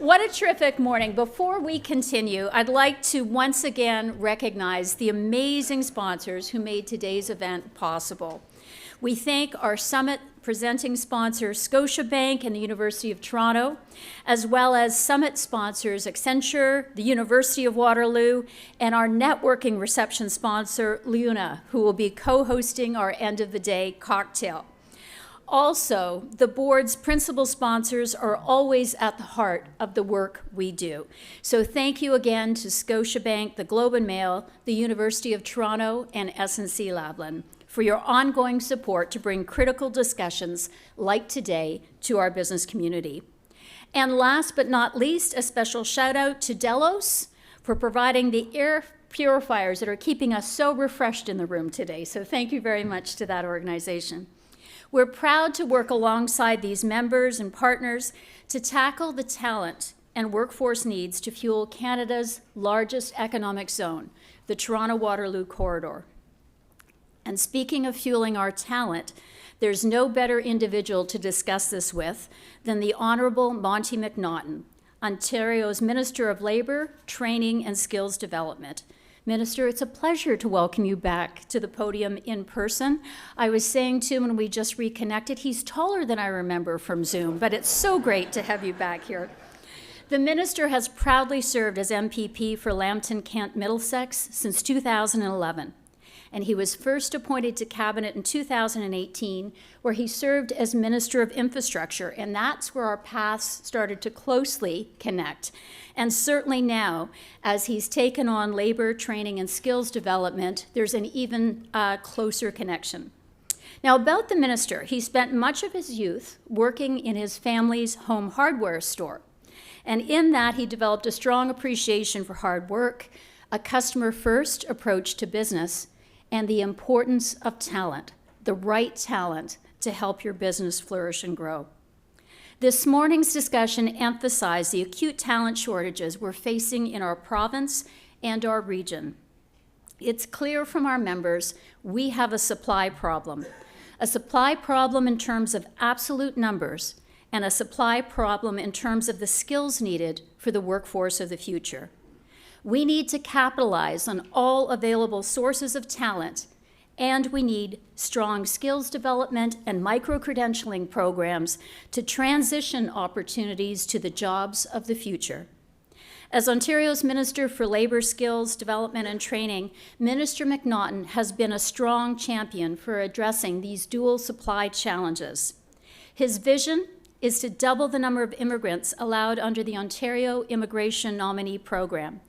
What a terrific morning. Before we continue, I'd like to once again recognize the amazing sponsors who made today's event possible. We thank our summit presenting sponsor, Scotiabank and the University of Toronto, as well as summit sponsors, Accenture, the University of Waterloo, and our networking reception sponsor, Luna, who will be co-hosting our end of the day cocktail. Also, the board's principal sponsors are always at the heart of the work we do. So thank you again to Scotiabank, the Globe and Mail, the University of Toronto, and SNC-Lavalin for your ongoing support to bring critical discussions like today to our business community. And last but not least, a special shout out to Delos for providing the air purifiers that are keeping us so refreshed in the room today. So thank you very much to that organization. We're proud to work alongside these members and partners to tackle the talent and workforce needs to fuel Canada's largest economic zone, the Toronto-Waterloo corridor. And speaking of fueling our talent, there's no better individual to discuss this with than the Honourable Monty McNaughton, Ontario's Minister of Labour, Training and Skills Development. Minister, it's a pleasure to welcome you back to the podium in person. I was saying to him when we just reconnected, he's taller than I remember from Zoom, but it's so great to have you back here. The Minister has proudly served as MPP for Lambton Kent Middlesex since 2011. And he was first appointed to Cabinet in 2018, where he served as Minister of Infrastructure, and that's where our paths started to closely connect. And certainly now, as he's taken on labor, training, and skills development, there's an even closer connection. Now, about the Minister, he spent much of his youth working in his family's home hardware store. And in that, he developed a strong appreciation for hard work, a customer-first approach to business, and the importance of talent, the right talent to help your business flourish and grow. This morning's discussion emphasized the acute talent shortages we're facing in our province and our region. It's clear from our members we have a supply problem in terms of absolute numbers, and a supply problem in terms of the skills needed for the workforce of the future. We need to capitalize on all available sources of talent, and we need strong skills development and micro-credentialing programs to transition opportunities to the jobs of the future. As Ontario's Minister for Labour, Skills Development and Training, Minister McNaughton has been a strong champion for addressing these dual supply challenges. His vision is to double the number of immigrants allowed under the Ontario Immigration Nominee Program,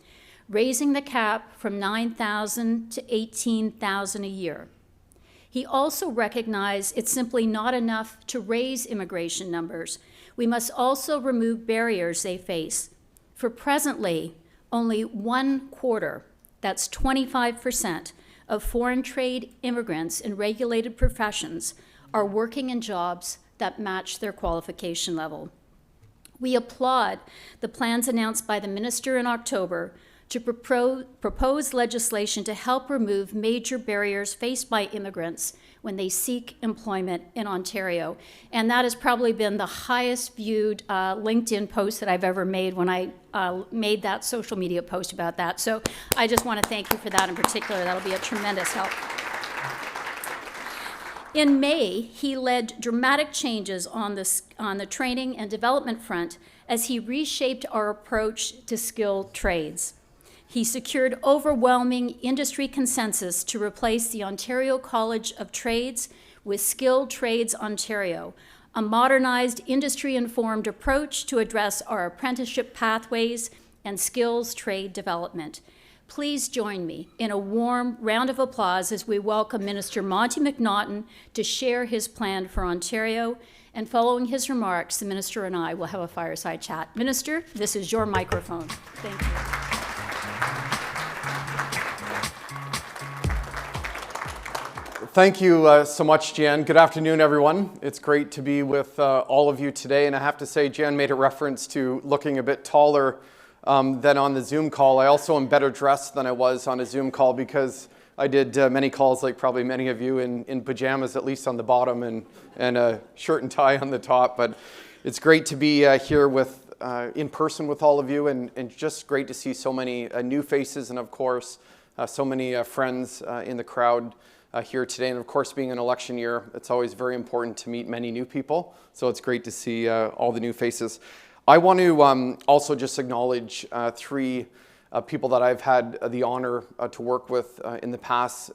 raising the cap from 9,000 to 18,000 a year. He also recognized it's simply not enough to raise immigration numbers. We must also remove barriers they face. For presently, only 1/4, that's 25%, of foreign trade immigrants in regulated professions are working in jobs that match their qualification level. We applaud the plans announced by the Minister in October to propose legislation to help remove major barriers faced by immigrants when they seek employment in Ontario. And that has probably been the highest viewed LinkedIn post that I've ever made when I made that social media post about that. So I just want to thank you for that in particular. That'll be a tremendous help. In May, he led dramatic changes on the training and development front as he reshaped our approach to skilled trades. He secured overwhelming industry consensus to replace the Ontario College of Trades with Skilled Trades Ontario, a modernized industry-informed approach to address our apprenticeship pathways and skills trade development. Please join me in a warm round of applause as we welcome Minister Monty McNaughton to share his plan for Ontario. And following his remarks, the Minister and I will have a fireside chat. Minister, this is your microphone. Thank you. Thank you so much, Jan. Good afternoon, everyone. It's great to be with all of you today. And I have to say, Jan made a reference to looking a bit taller than on the Zoom call. I also am better dressed than I was on a Zoom call because I did many calls, like probably many of you, in pajamas, at least on the bottom, and a shirt and tie on the top. But it's great to be here with in person with all of you, and just great to see so many new faces, and of course, so many friends in the crowd here today. And of course, being an election year, it's always very important to meet many new people. So it's great to see all the new faces. I want to also just acknowledge three people that I've had the honor to work with in the past,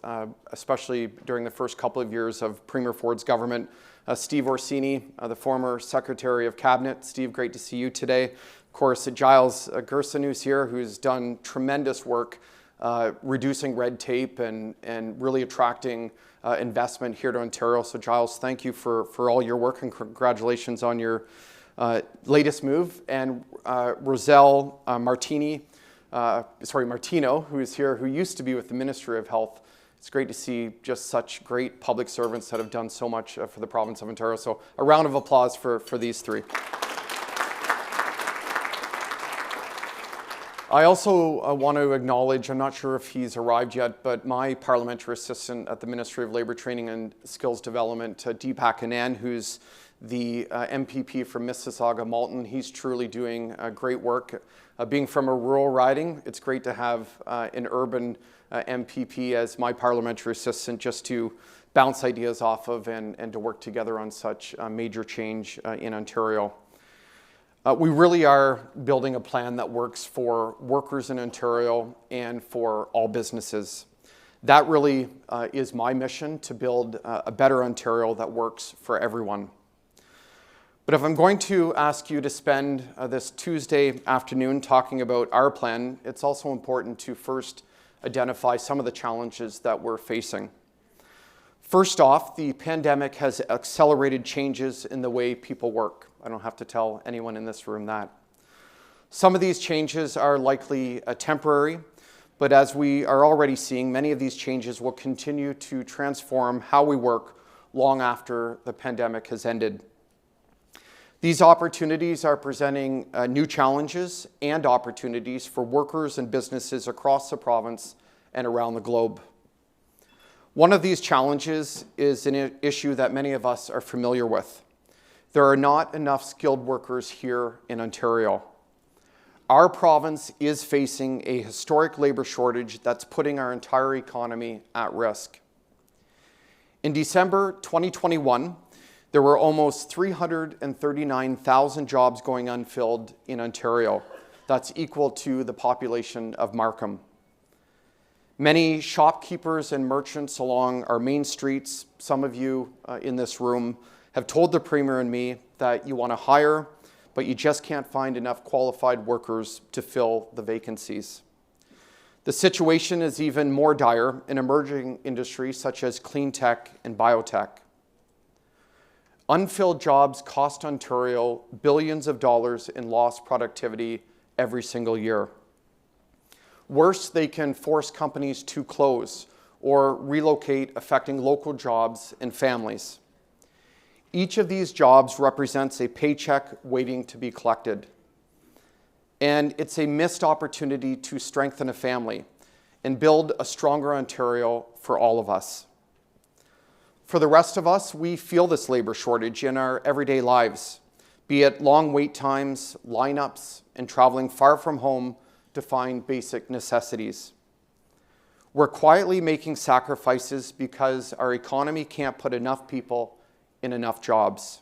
especially during the first couple of years of Premier Ford's government. Steve Orsini, the former Secretary of Cabinet. Steve, great to see you today. Of course, Giles Gerson, who's here, who's done tremendous work reducing red tape and really attracting investment here to Ontario. So Giles, thank you for all your work, and congratulations on your latest move. And Roselle Martino, who is here, who used to be with the Ministry of Health. It's great to see just such great public servants that have done so much for the province of Ontario. So a round of applause for these three. I also want to acknowledge, I'm not sure if he's arrived yet, but my parliamentary assistant at the Ministry of Labour Training and Skills Development, Deepak Anand, who's the MPP from Mississauga Malton. He's truly doing great work. Being from a rural riding, it's great to have an urban MPP as my parliamentary assistant, just to bounce ideas off of and to work together on such major change in Ontario. We really are building a plan that works for workers in Ontario and for all businesses. That really is my mission, to build a better Ontario that works for everyone. But if I'm going to ask you to spend this Tuesday afternoon talking about our plan, it's also important to first identify some of the challenges that we're facing. First off, the pandemic has accelerated changes in the way people work. I don't have to tell anyone in this room that. Some of these changes are likely temporary, but as we are already seeing, many of these changes will continue to transform how we work long after the pandemic has ended. These opportunities are presenting new challenges and opportunities for workers and businesses across the province and around the globe. One of these challenges is an issue that many of us are familiar with. There are not enough skilled workers here in Ontario. Our province is facing a historic labor shortage that's putting our entire economy at risk. In December 2021, there were almost 339,000 jobs going unfilled in Ontario. That's equal to the population of Markham. Many shopkeepers and merchants along our main streets, some of you in this room, have told the Premier and me that you want to hire, but you just can't find enough qualified workers to fill the vacancies. The situation is even more dire in emerging industries such as clean tech and biotech. Unfilled jobs cost Ontario billions of dollars in lost productivity every single year. Worse, they can force companies to close or relocate, affecting local jobs and families. Each of these jobs represents a paycheck waiting to be collected. And it's a missed opportunity to strengthen a family and build a stronger Ontario for all of us. For the rest of us, we feel this labor shortage in our everyday lives, be it long wait times, lineups, and traveling far from home to find basic necessities. We're quietly making sacrifices because our economy can't put enough people in enough jobs.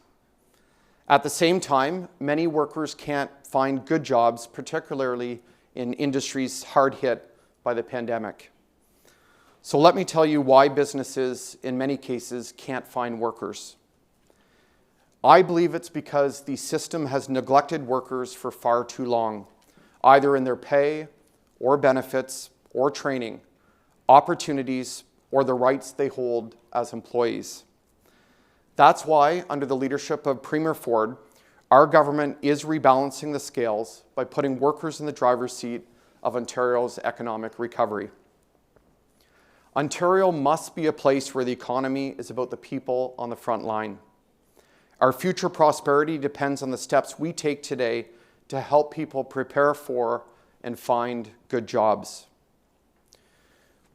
At the same time, many workers can't find good jobs, particularly in industries hard hit by the pandemic. So let me tell you why businesses, in many cases, can't find workers. I believe it's because the system has neglected workers for far too long, either in their pay or benefits or training, opportunities, or the rights they hold as employees. That's why, under the leadership of Premier Ford, our government is rebalancing the scales by putting workers in the driver's seat of Ontario's economic recovery. Ontario must be a place where the economy is about the people on the front line. Our future prosperity depends on the steps we take today to help people prepare for and find good jobs.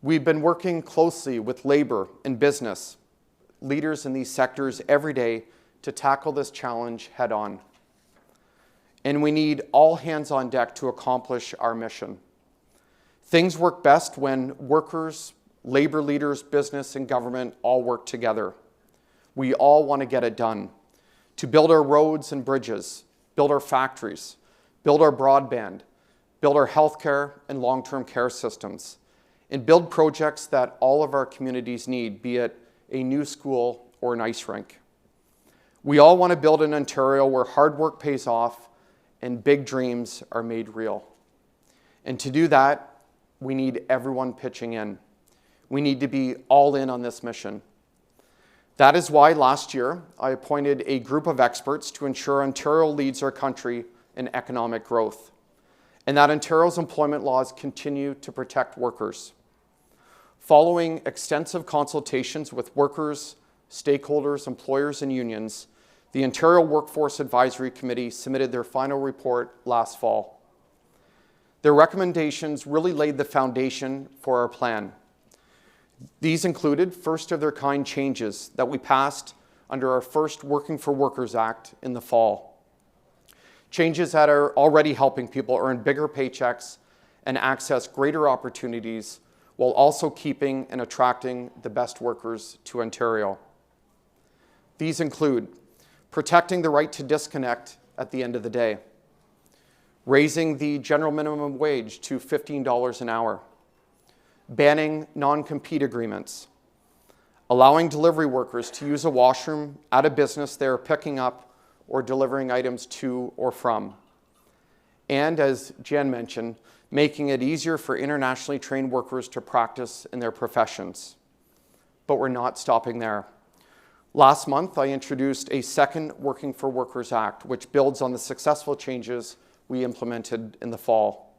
We've been working closely with labor and business, leaders in these sectors every day, to tackle this challenge head on. and we need all hands on deck to accomplish our mission. Things work best when workers, labor leaders, business, and government all work together. We all want to get it done, to build our roads and bridges, build our factories, build our broadband, build our healthcare and long-term care systems, and build projects that all of our communities need, be it a new school or an ice rink. We all want to build an Ontario where hard work pays off and big dreams are made real. And to do that, we need everyone pitching in. We need to be all in on this mission. That is why last year I appointed a group of experts to ensure Ontario leads our country in economic growth, and that Ontario's employment laws continue to protect workers. Following extensive consultations with workers, stakeholders, employers, and unions, the Ontario Workforce Advisory Committee submitted their final report last fall. Their recommendations really laid the foundation for our plan. These included first-of-their-kind changes that we passed under our first Working for Workers Act in the fall. Changes that are already helping people earn bigger paychecks and access greater opportunities while also keeping and attracting the best workers to Ontario. These include protecting the right to disconnect at the end of the day, raising the general minimum wage to $15 an hour, banning non-compete agreements, allowing delivery workers to use a washroom at a business they are picking up or delivering items to or from, and, as Jen mentioned, making it easier for internationally trained workers to practice in their professions. But we're not stopping there. Last month, I introduced a second Working for Workers Act, which builds on the successful changes we implemented in the fall.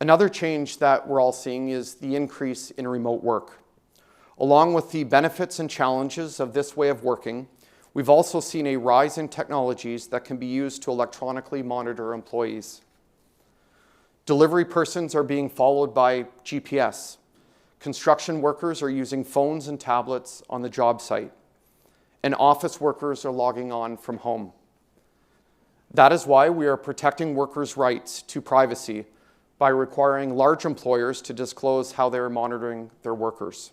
Another change that we're all seeing is the increase in remote work. Along with the benefits and challenges of this way of working, we've also seen a rise in technologies that can be used to electronically monitor employees. Delivery persons are being followed by GPS. Construction workers are using phones and tablets on the job site, and office workers are logging on from home. That is why we are protecting workers' rights to privacy by requiring large employers to disclose how they are monitoring their workers.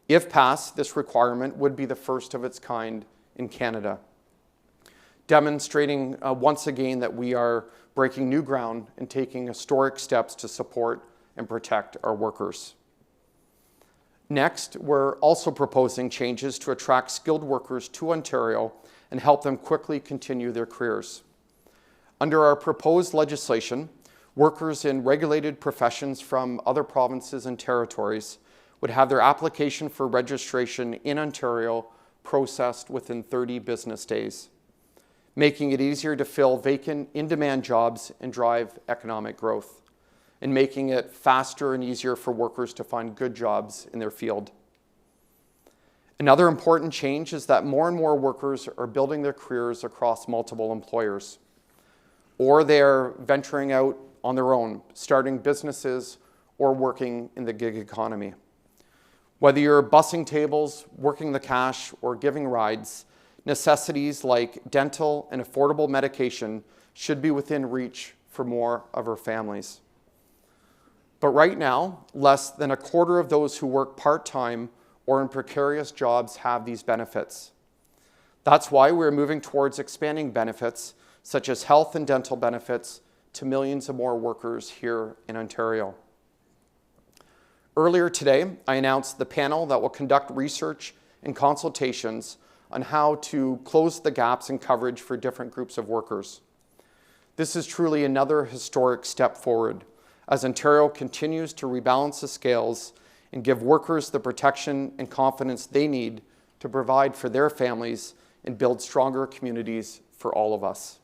If passed, this requirement would be the first of its kind in Canada, demonstrating once again that we are breaking new ground and taking historic steps to support and protect our workers. Next, we're also proposing changes to attract skilled workers to Ontario and help them quickly continue their careers. Under our proposed legislation, workers in regulated professions from other provinces and territories would have their application for registration in Ontario processed within 30 business days, making it easier to fill vacant, in-demand jobs and drive economic growth, and making it faster and easier for workers to find good jobs in their field. Another important change is that more and more workers are building their careers across multiple employers, or they're venturing out on their own, starting businesses or working in the gig economy. Whether you're bussing tables, working the cash, or giving rides, necessities like dental and affordable medication should be within reach for more of our families. But right now, less than a quarter of those who work part-time or in precarious jobs have these benefits. That's why we're moving towards expanding benefits such as health and dental benefits to millions of more workers here in Ontario. Earlier today, I announced the panel that will conduct research and consultations on how to close the gaps in coverage for different groups of workers. This is truly another historic step forward as Ontario continues to rebalance the scales and give workers the protection and confidence they need to provide for their families and build stronger communities for all of us.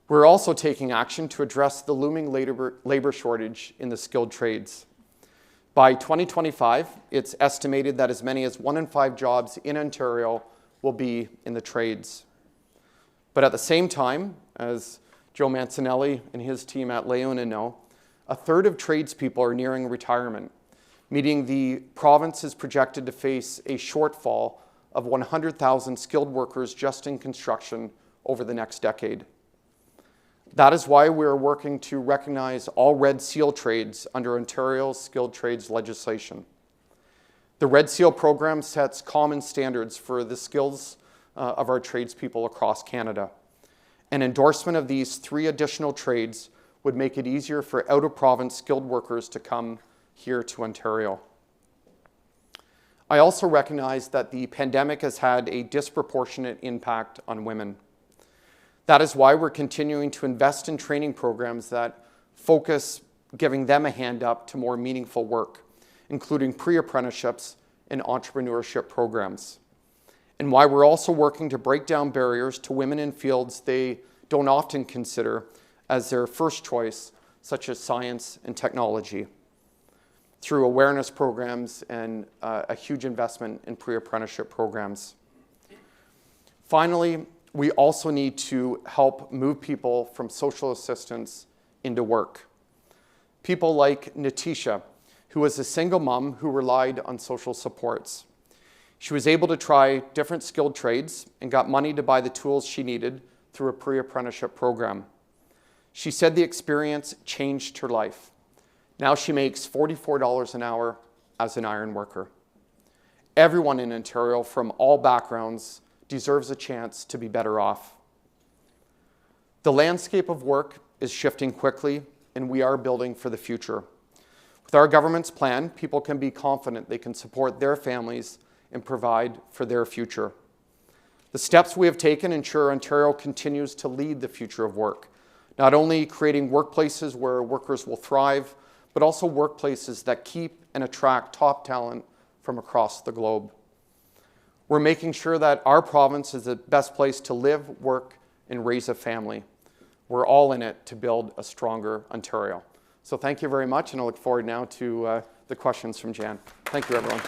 We're also taking action to address the looming labor shortage in the skilled trades. By 2025, it's estimated that as many as 1 in 5 jobs in Ontario will be in the trades. But at the same time, as Joe Mancinelli and his team at Leona know, a third of tradespeople are nearing retirement, meaning the province is projected to face a shortfall of 100,000 skilled workers just in construction over the next decade. That is why we're working to recognize all Red Seal trades under Ontario's skilled trades legislation. The Red Seal program sets common standards for the skills of our tradespeople across Canada. An endorsement of these 3 additional trades would make it easier for out-of-province skilled workers to come here to Ontario. I also recognize that the pandemic has had a disproportionate impact on women. That is why we're continuing to invest in training programs that focus giving them a hand up to more meaningful work, including pre-apprenticeships and entrepreneurship programs. And why we're also working to break down barriers to women in fields they don't often consider as their first choice, such as science and technology, through awareness programs and a huge investment in pre-apprenticeship programs. Finally, we also need to help move people from social assistance into work. People like Natisha, who was a single mom who relied on social supports. She was able to try different skilled trades and got money to buy the tools she needed through a pre-apprenticeship program. She said the experience changed her life. Now she makes $44 an hour as an iron worker. Everyone in Ontario from all backgrounds deserves a chance to be better off. The landscape of work is shifting quickly, and we are building for the future. With our government's plan, people can be confident they can support their families and provide for their future. The steps we have taken ensure Ontario continues to lead the future of work, not only creating workplaces where workers will thrive, but also workplaces that keep and attract top talent from across the globe. We're making sure that our province is the best place to live, work, and raise a family. We're all in it to build a stronger Ontario. So thank you very much, and I look forward now to the questions from Jan. Thank you, everyone.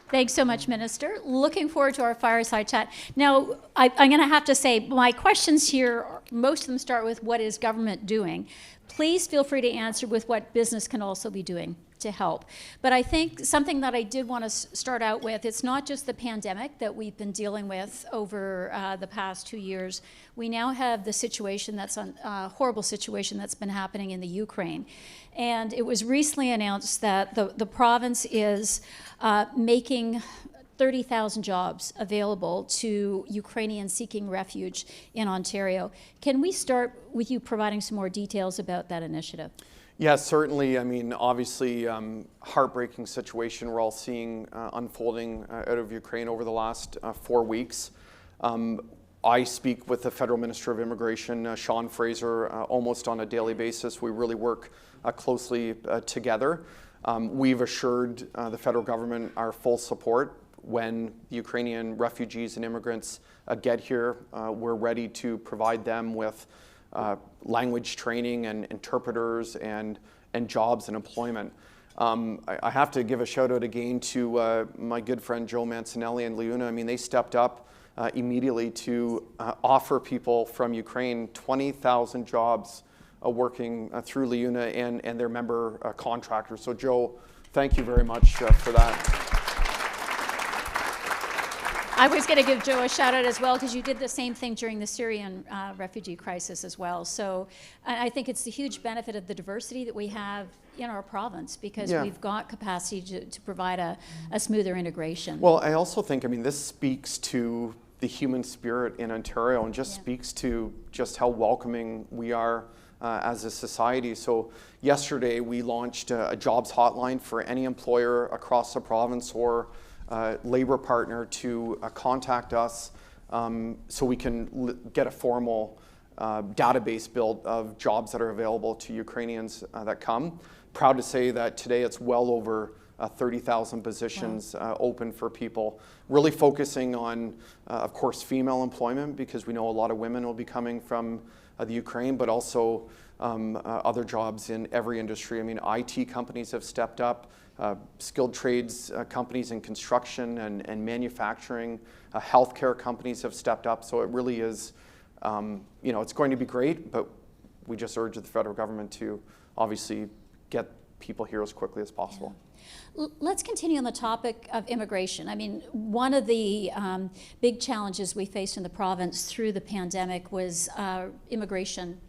Thanks so much, Minister. Looking forward to our fireside chat. Now, I'm going to have to say, my questions here, most of them start with what is government doing. Please feel free to answer with what business can also be doing to help. But I think something that I did want to start out with, it's not just the pandemic that we've been dealing with over the past 2 years. We now have the situation that's horrible situation that's been happening in the Ukraine. And it was recently announced that the province is making 30,000 jobs available to Ukrainians seeking refuge in Ontario. Can we start with you providing some more details about that initiative? Yes, certainly. I mean, obviously, heartbreaking situation we're all seeing unfolding out of Ukraine over the last 4 weeks. I speak with the Federal Minister of Immigration, Sean Fraser, almost on a daily basis. We really work closely together. We've assured the federal government our full support when Ukrainian refugees and immigrants get here. We're ready to provide them with language training and interpreters and jobs and employment. I have to give a shout out again to my good friend Joe Mancinelli and Leuna. I mean, they stepped up immediately to offer people from Ukraine 20,000 jobs working through Leuna and their member contractors. So Joe, thank you very much for that. I was going to give Joe a shout out as well because you did the same thing during the Syrian refugee crisis as well. So I think it's the huge benefit of the diversity that we have in our province because we've got capacity to provide a smoother integration. Well, I also think, I mean, this speaks to the human spirit in Ontario and just speaks to just how welcoming we are as a society. So yesterday we launched a jobs hotline for any employer across the province or labor partner to contact us so we can get a formal database built of jobs that are available to Ukrainians that come. Proud to say that today it's well over 30,000 positions open for people, really focusing on, of course, female employment because we know a lot of women will be coming from the Ukraine, but also other jobs in every industry. I mean, IT companies have stepped up. Skilled trades companies in construction and manufacturing, healthcare companies have stepped up. So it really is, it's going to be great, but we just urge the federal government to obviously get people here as quickly as possible. Yeah. Let's continue on the topic of immigration. I mean, one of the big challenges we faced in the province through the pandemic was immigration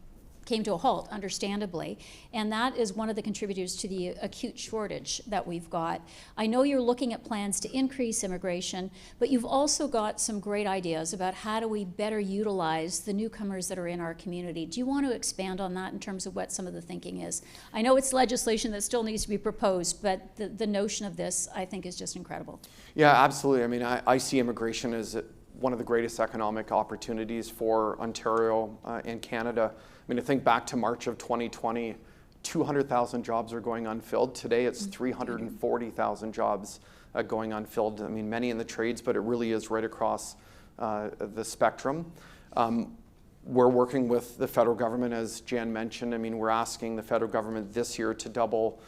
came to a halt, understandably, and that is one of the contributors to the acute shortage that we've got. I know you're looking at plans to increase immigration, but you've also got some great ideas about how do we better utilize the newcomers that are in our community. Do you want to expand on that in terms of what some of the thinking is? I know it's legislation that still needs to be proposed, but the notion of this, I think, is just incredible. Yeah, absolutely. I mean, I see immigration as one of the greatest economic opportunities for Ontario and Canada. I mean, I think back to March of 2020, 200,000 jobs are going unfilled. Today it's 340,000 jobs going unfilled. I mean, many in the trades, but it really is right across the spectrum. We're working with the federal government, as Jan mentioned. I mean, we're asking the federal government this year to double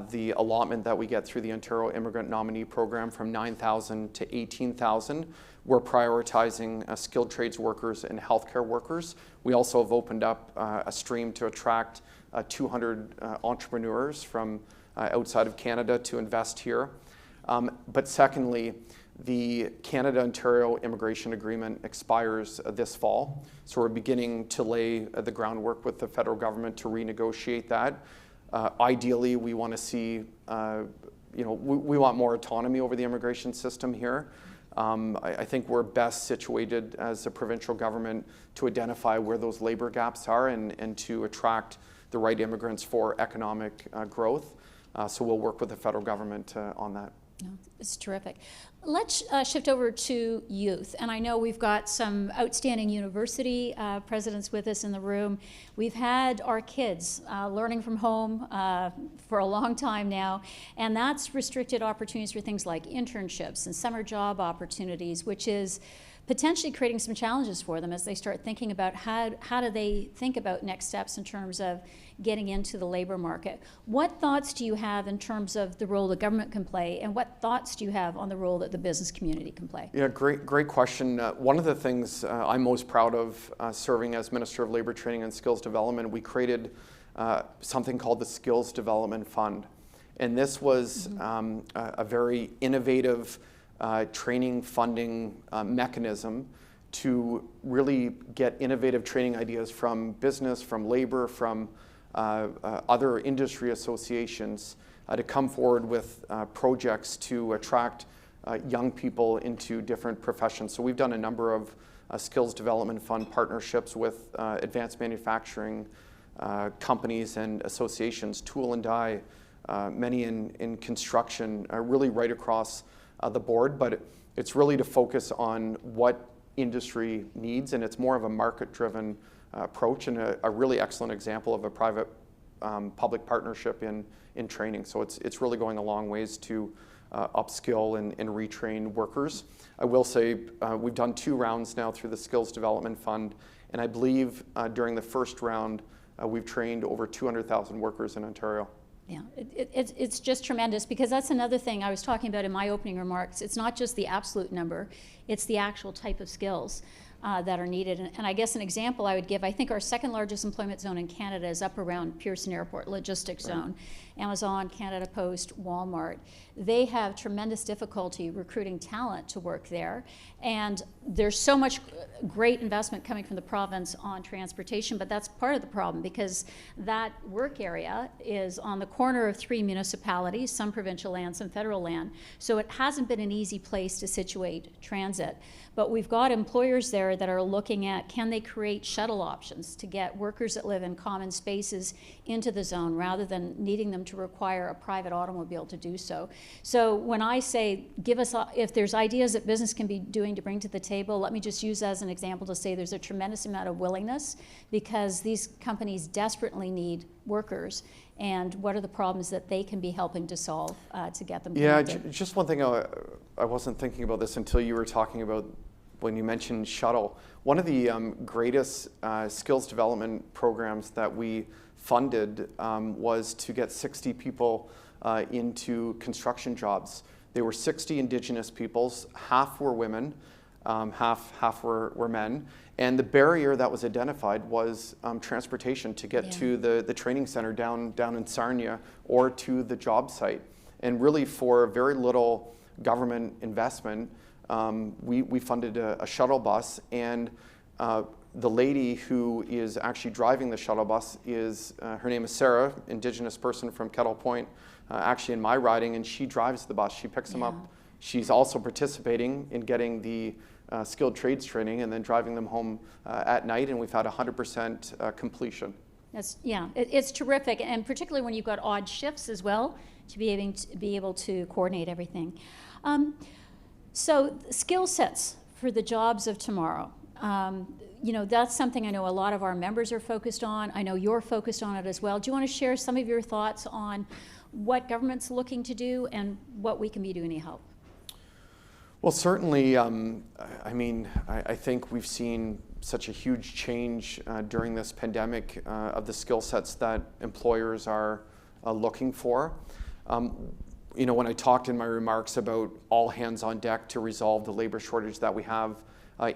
the allotment that we get through the Ontario Immigrant Nominee Program from 9,000 to 18,000. We're prioritizing skilled trades workers and healthcare workers. We also have opened up a stream to attract 200 entrepreneurs from outside of Canada to invest here. But secondly, the Canada-Ontario Immigration Agreement expires this fall. So we're beginning to lay the groundwork with the federal government to renegotiate that. Ideally, we want to see, we want more autonomy over the immigration system here. I think we're best situated as a provincial government to identify where those labor gaps are and to attract the right immigrants for economic growth. So we'll work with the federal government on that. No, it's terrific. Let's shift over to youth. And I know we've got some outstanding university presidents with us in the room. We've had our kids learning from home for a long time now, and that's restricted opportunities for things like internships and summer job opportunities, which is potentially creating some challenges for them as they start thinking about how do they think about next steps in terms of getting into the labor market. What thoughts do you have in terms of the role the government can play, and what thoughts do you have on the role that the business community can play? Yeah, great question. One of the things I'm most proud of serving as Minister of Labour Training and Skills Development, we created something called the Skills Development Fund. And this was a very innovative training funding mechanism to really get innovative training ideas from business, from labor, from other industry associations to come forward with projects to attract young people into different professions. So we've done a number of Skills Development Fund partnerships with advanced manufacturing companies and associations, tool and die, many in construction, really right across the board, but it's really to focus on what industry needs, and it's more of a market-driven approach and a really excellent example of a private-public partnership in training. So it's really going a long ways to upskill and retrain workers. I will say we've done 2 rounds now through the Skills Development Fund, and I believe during the first round we've trained over 200,000 workers in Ontario. Yeah, it's just tremendous, because that's another thing I was talking about in my opening remarks. It's not just the absolute number, it's the actual type of skills that are needed. And I guess an example I would give, I think our second largest employment zone in Canada is up around Pearson Airport, logistics zone. Amazon, Canada Post, Walmart. They have tremendous difficulty recruiting talent to work there. And there's so much great investment coming from the province on transportation, but that's part of the problem, because that work area is on the corner of 3 municipalities, some provincial land, some federal land. So it hasn't been an easy place to situate transit. But we've got employers there that are looking at, can they create shuttle options to get workers that live in common spaces into the zone rather than needing them to require a private automobile to do so. So when I say, give us, if there's ideas that business can be doing to bring to the table, let me just use as an example to say there's a tremendous amount of willingness, because these companies desperately need workers. And what are the problems that they can be helping to solve to get them connected? Yeah, just one thing, I wasn't thinking about this until you were talking about when you mentioned shuttle. One of the greatest skills development programs that we funded was to get 60 people into construction jobs. They were 60 Indigenous peoples, half were women, half were men. And the barrier that was identified was transportation to get to the training center down in Sarnia or to the job site. And really for very little government investment, we funded a shuttle bus, and the lady who is actually driving the shuttle bus is, her name is Sarah, Indigenous person from Kettle Point, actually in my riding, and she drives the bus. She picks them up. She's also participating in getting the skilled trades training and then driving them home at night, and we've had 100% completion. It's terrific, and particularly when you've got odd shifts as well, to be able to coordinate everything. So skill sets for the jobs of tomorrow. That's something I know a lot of our members are focused on. I know you're focused on it as well. Do you want to share some of your thoughts on what government's looking to do and what we can be doing to help? Well, certainly, I think we've seen such a huge change during this pandemic of the skill sets that employers are looking for. When I talked in my remarks about all hands on deck to resolve the labor shortage that we have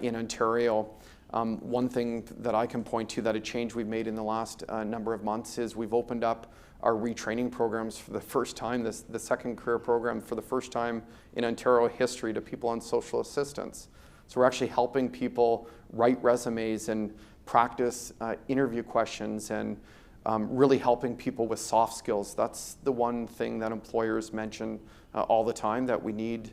in Ontario, one thing that I can point to that a change we've made in the last number of months is we've opened up our retraining programs for the first time, the second career program for the first time in Ontario history to people on social assistance. So we're actually helping people write resumes and practice interview questions and really helping people with soft skills. That's the one thing that employers mention all the time, that we need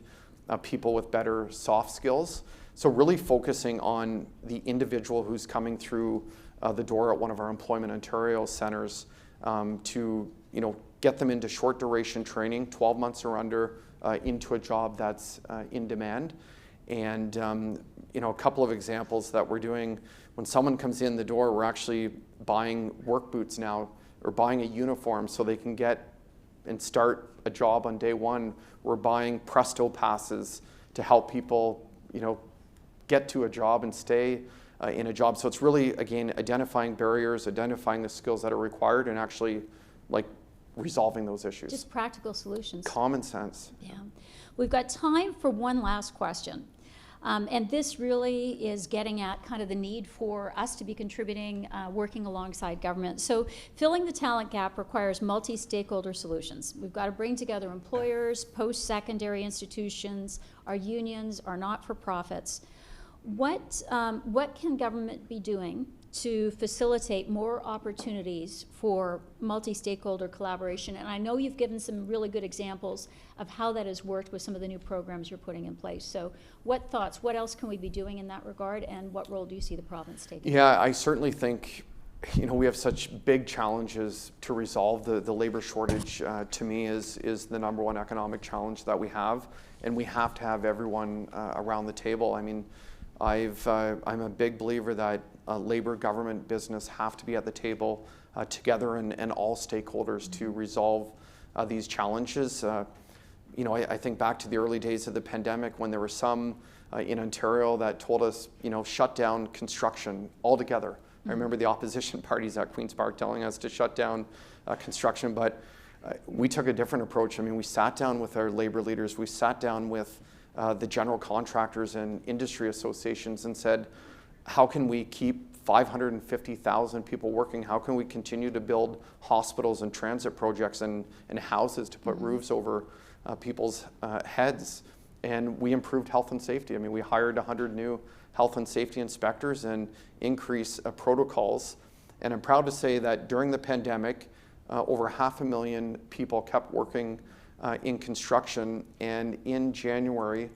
people with better soft skills. So really focusing on the individual who's coming through the door at one of our Employment Ontario centers to get them into short duration training, 12 months or under, into a job that's in demand. And a couple of examples that we're doing, when someone comes in the door, we're actually buying work boots now, or buying a uniform so they can get and start a job on day one. We're buying Presto passes to help people get to a job and stay in a job. So it's really, again, identifying barriers, identifying the skills that are required, and actually resolving those issues. Just practical solutions. Common sense. Yeah. We've got time for one last question. And this really is getting at kind of the need for us to be contributing, working alongside government. So filling the talent gap requires multi-stakeholder solutions. We've got to bring together employers, post-secondary institutions, our unions, our not-for-profits. What can government be doing to facilitate more opportunities for multi-stakeholder collaboration? And I know you've given some really good examples of how that has worked with some of the new programs you're putting in place. So what thoughts, what else can we be doing in that regard, and what role do you see the province taking? Yeah, I certainly think we have such big challenges to resolve. The labor shortage, to me, is the number one economic challenge that we have, and we have to have everyone around the table. I mean, I'm a big believer that labor, government, business have to be at the table together, and all stakeholders to resolve these challenges. I think back to the early days of the pandemic when there were some in Ontario that told us, shut down construction altogether. I remember the opposition parties at Queen's Park telling us to shut down construction, but we took a different approach. I mean, we sat down with our labor leaders, we sat down with the general contractors and industry associations and said, how can we keep 550,000 people working? How can we continue to build hospitals and transit projects and houses to put roofs over people's heads? And we improved health and safety. I mean, we hired 100 new health and safety inspectors and increased protocols. And I'm proud to say that during the pandemic, over 500,000 people kept working in construction, and in January,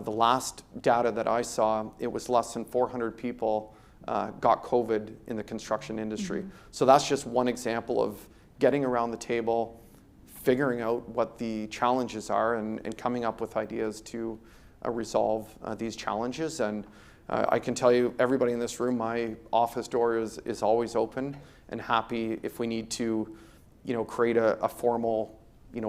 the last data that I saw, it was less than 400 people got COVID in the construction industry. So that's just one example of getting around the table, figuring out what the challenges are, and coming up with ideas to resolve these challenges. And I can tell you, everybody in this room, my office door is always open, and happy if we need to create a formal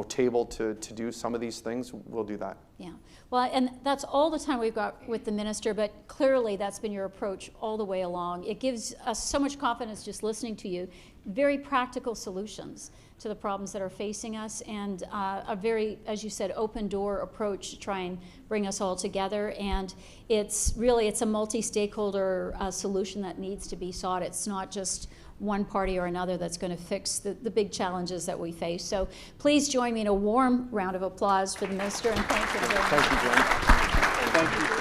table to do some of these things, we'll do that. Yeah, well, and that's all the time we've got with the minister, but clearly that's been your approach all the way along. It gives us so much confidence just listening to you, very practical solutions to the problems that are facing us, and a very, as you said, open door approach to try and bring us all together. And it's a multi-stakeholder solution that needs to be sought. It's not just one party or another that's going to fix the big challenges that we face. So please join me in a warm round of applause for the Minister, and thank you very much. Thank you, Jen. Thank you.